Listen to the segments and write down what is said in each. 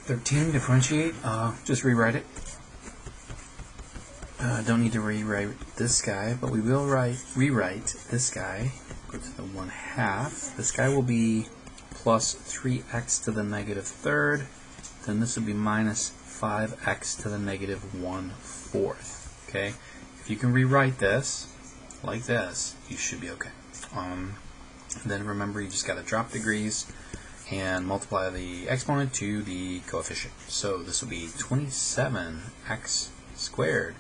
13, differentiate, just rewrite it. Don't need to rewrite this guy, but we will rewrite this guy. Go to the 1/2. This guy will be plus 3x to the negative third. Then this would be minus 5x to the negative 1/4. Okay? If you can rewrite this like this, you should be okay. Then remember, you just got to drop degrees and multiply the exponent to the coefficient. So this will be 27x squared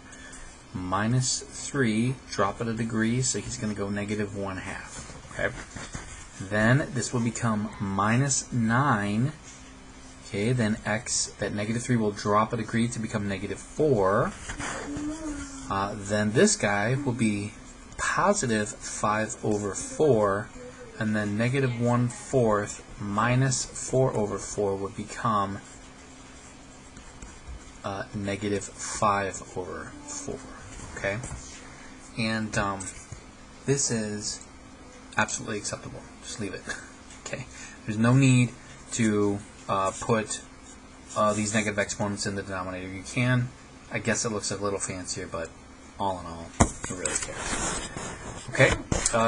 minus 3, drop it a degree, so he's going to go negative 1/2. Okay? Then this will become minus 9. Okay, then x, that negative 3 will drop a degree to become negative 4. Then this guy will be positive 5/4, and then negative 1/4 minus 4/4 would become negative 5/4. Okay, and this is absolutely acceptable. Just leave it. Okay, there's no need to put these negative exponents in the denominator. You can. I guess it looks a little fancier, but all in all, who really cares? Okay,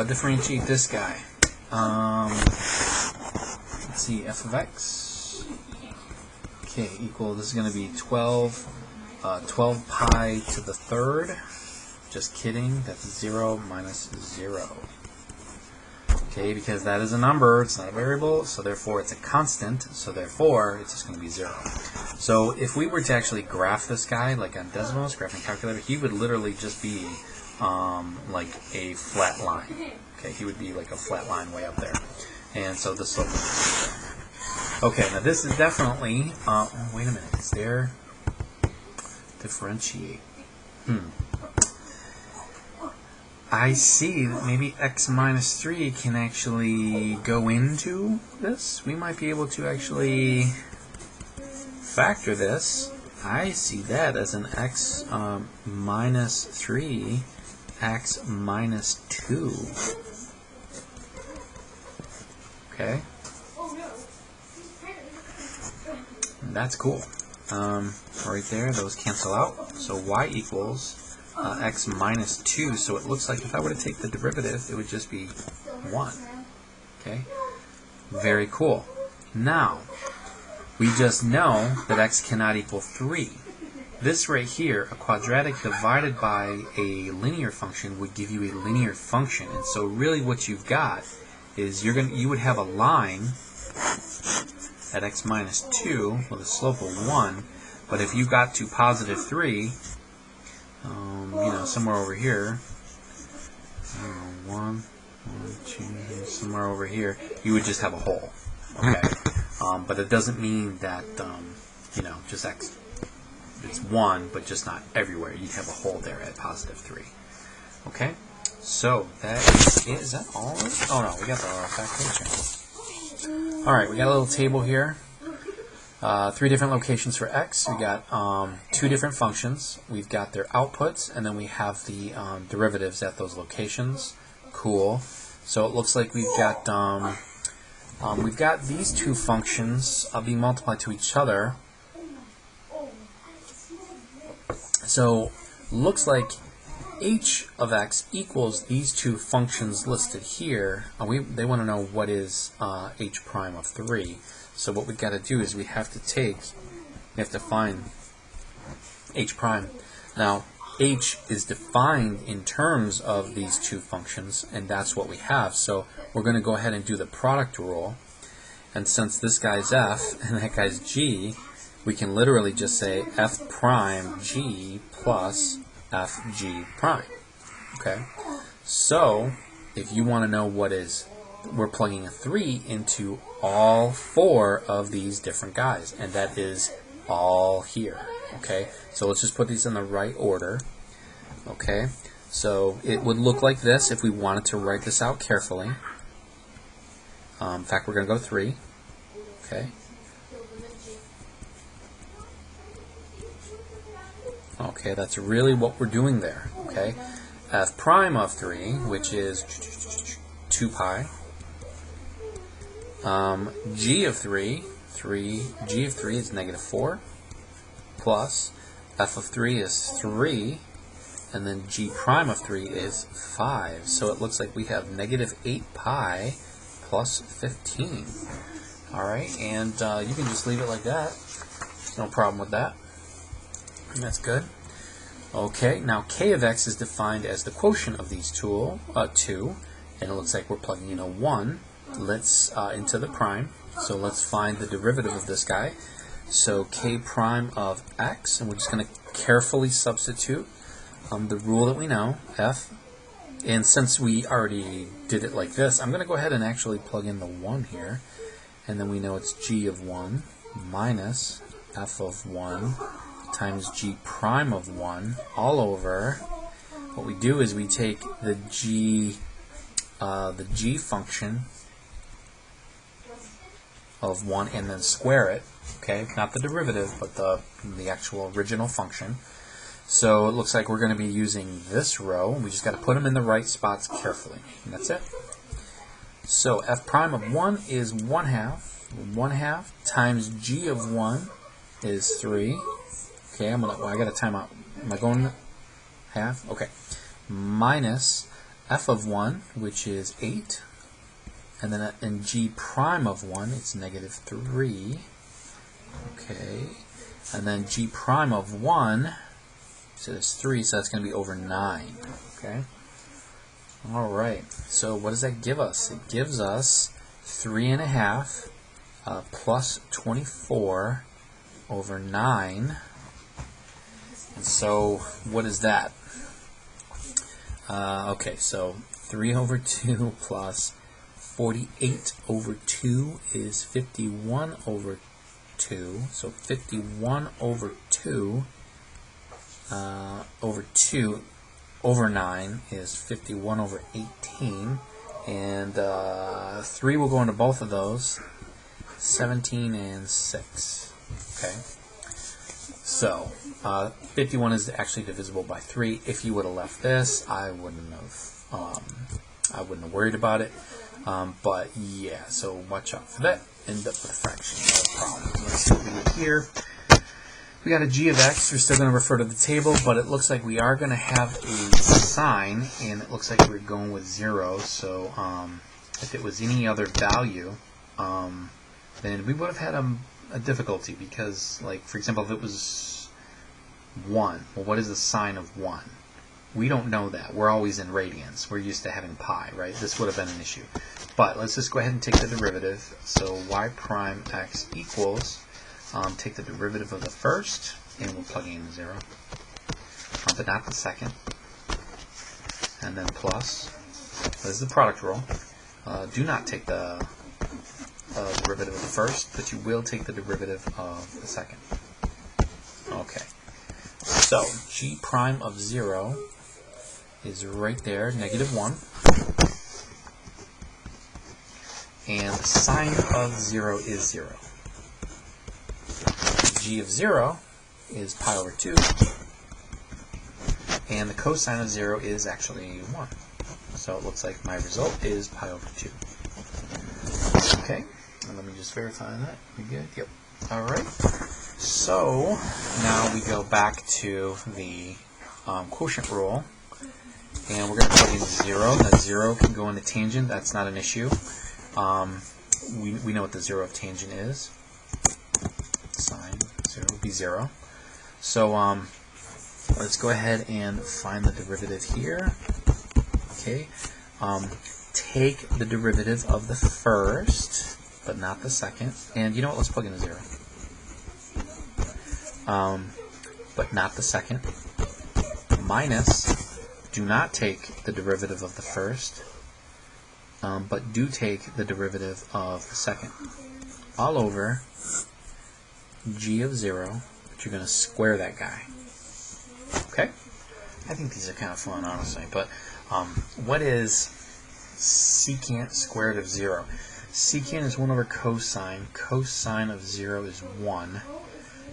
differentiate this guy. Let's see, f of x. Okay, equal, this is going to be 12 pi to the third. Just kidding, that's 0 minus 0. Okay, because that is a number, it's not a variable, so therefore it's a constant, so therefore it's just going to be 0. So if we were to actually graph this guy, like on Desmos, graphing calculator, he would literally just be like a flat line. Okay, he would be like a flat line way up there. And so the slope would be. Okay, now this is definitely, wait a minute, is there differentiate? I see that maybe x minus 3 can actually go into this. We might be able to actually factor this. I see that as an x minus 3, x minus 2. Okay. That's cool. Right there, those cancel out. So y equals x minus 2, so it looks like if I were to take the derivative, it would just be 1. Okay? Very cool. Now, we just know that x cannot equal 3. This right here, a quadratic divided by a linear function, would give you a linear function. And so really what you've got is you would have a line at x minus 2 with a slope of 1, but if you got to positive 3, somewhere over here, 1, 2, somewhere over here, you would just have a hole. Okay, but it doesn't mean that just x. It's 1, but just not everywhere. You'd have a hole there at positive 3. Okay, so that is that all of it? Oh no, we got the factoration. All right, we got a little table here. 3 different locations for x. We got 2 different functions. We've got their outputs, and then we have the derivatives at those locations. Cool. So it looks like we've got these 2 functions being multiplied to each other. So looks like h of x equals these 2 functions listed here. They want to know what is h prime of 3. So what we've got to do is we have to find h prime. Now, h is defined in terms of these 2 functions, and that's what we have. So we're going to go ahead and do the product rule. And since this guy's f and that guy's g, we can literally just say f prime g plus f g prime. Okay? So if you want to know what is, we're plugging a 3 into all 4 of these different guys, and that is all here. Okay, so let's just put these in the right order. Okay, so it would look like this if we wanted to write this out carefully. In fact, we're going to go 3. Okay. Okay, that's really what we're doing there. Okay, f prime of 3, which is 2 pi. G of 3, g of 3 is negative 4, plus f of 3 is 3, and then g prime of 3 is 5. So it looks like we have negative 8 pi plus 15. Alright, and you can just leave it like that. There's no problem with that. And that's good. Okay, now k of x is defined as the quotient of these two, and it looks like we're plugging in a 1 into the prime. So let's find the derivative of this guy. So k prime of x, and we're just going to carefully substitute the rule that we know, f. And since we already did it like this, I'm going to go ahead and actually plug in the 1 here. And then we know it's g of 1 minus f of 1 times g prime of 1 all over. What we do is we take the g function of 1 and then square it. Okay, not the derivative, but the actual original function. So it looks like we're going to be using this row. We just got to put them in the right spots carefully, and that's it. So f prime of 1 is 1/2. 1/2 times g of 1 is 3. Okay, I got a timeout. Am I going half? Okay. Minus f of 1, which is 8. And then in g prime of 1, it's negative 3. Okay. And then g prime of 1, so it's 3, so that's going to be over 9. Okay. All right. So what does that give us? It gives us 3.5 plus 24 over 9. And so what is that? Okay, so 3 over 2 plus 48 over 2 is 51 over 2. So 51 over 2 over 9 is 51 over 18. And 3 will go into both of those. 17 and 6. Okay. So 51 is actually divisible by 3. If you would have left this, I wouldn't have worried about it. But yeah, so watch out for that. End up with a fraction, no problem. Let's see what we get here. We got a g of x. We're still going to refer to the table, but it looks like we are going to have a sign, and it looks like we're going with 0. So if it was any other value, then we would have had a difficulty because, like, for example, if it was 1, well, what is the sign of 1? We don't know that. We're always in radians. We're used to having pi, right? This would have been an issue. But let's just go ahead and take the derivative. So y prime x equals, take the derivative of the first, and we'll plug in 0. But not the second. And then plus. This is the product rule. Do not take the derivative of the first, but you will take the derivative of the second. Okay. So g prime of 0 is right there, negative 1. And the sine of 0 is 0. G of 0 is pi over 2. And the cosine of 0 is actually 1. So it looks like my result is pi over 2. Okay, and let me just verify that. We good? Yep. Alright. So now we go back to the quotient rule. And we're going to plug in 0. That 0 can go into tangent. That's not an issue. We know what the 0 of tangent is. Sine 0 would be 0. So let's go ahead and find the derivative here. Okay. Take the derivative of the first, but not the second. And you know what? Let's plug in a 0. But not the second. Minus. Do not take the derivative of the first, but do take the derivative of the second. All over g of 0, but you're going to square that guy. Okay? I think these are kind of fun, honestly. But what is secant squared of 0? Secant is 1 over cosine. Cosine of 0 is 1.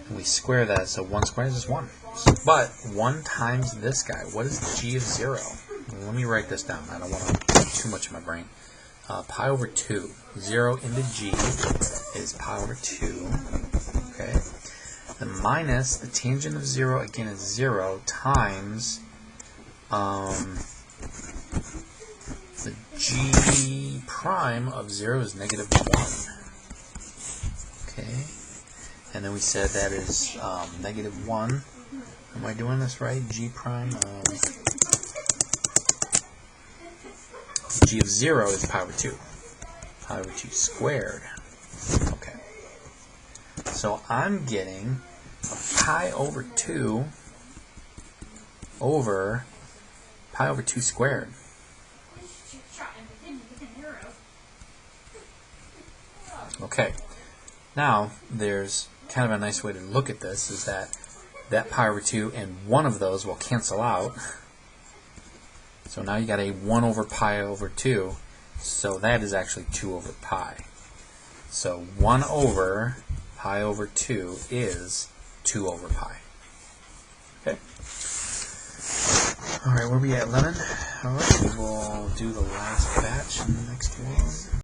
And we square that, so 1 squared is 1. But 1 times this guy, what is g of 0? Well, let me write this down. I don't want to put too much in my brain. Pi over 2. 0 into g is pi pi over 2. Okay. Then minus the tangent of 0, again, is 0, times the g prime of 0 is negative 1. Okay. And then we said that is negative 1. Am I doing this right? G prime g of 0 is pi over 2. Pi over 2 squared. Okay. So I'm getting a pi over 2 over pi over 2 squared. Okay. Now, there's kind of a nice way to look at this, is that pi over 2 and one of those will cancel out. So now you got a 1 over pi over 2. So that is actually 2 over pi. So 1 over pi over 2 is 2 over pi. Okay. All right, where are we at, Lemon? All right, we will do the last batch in the next one.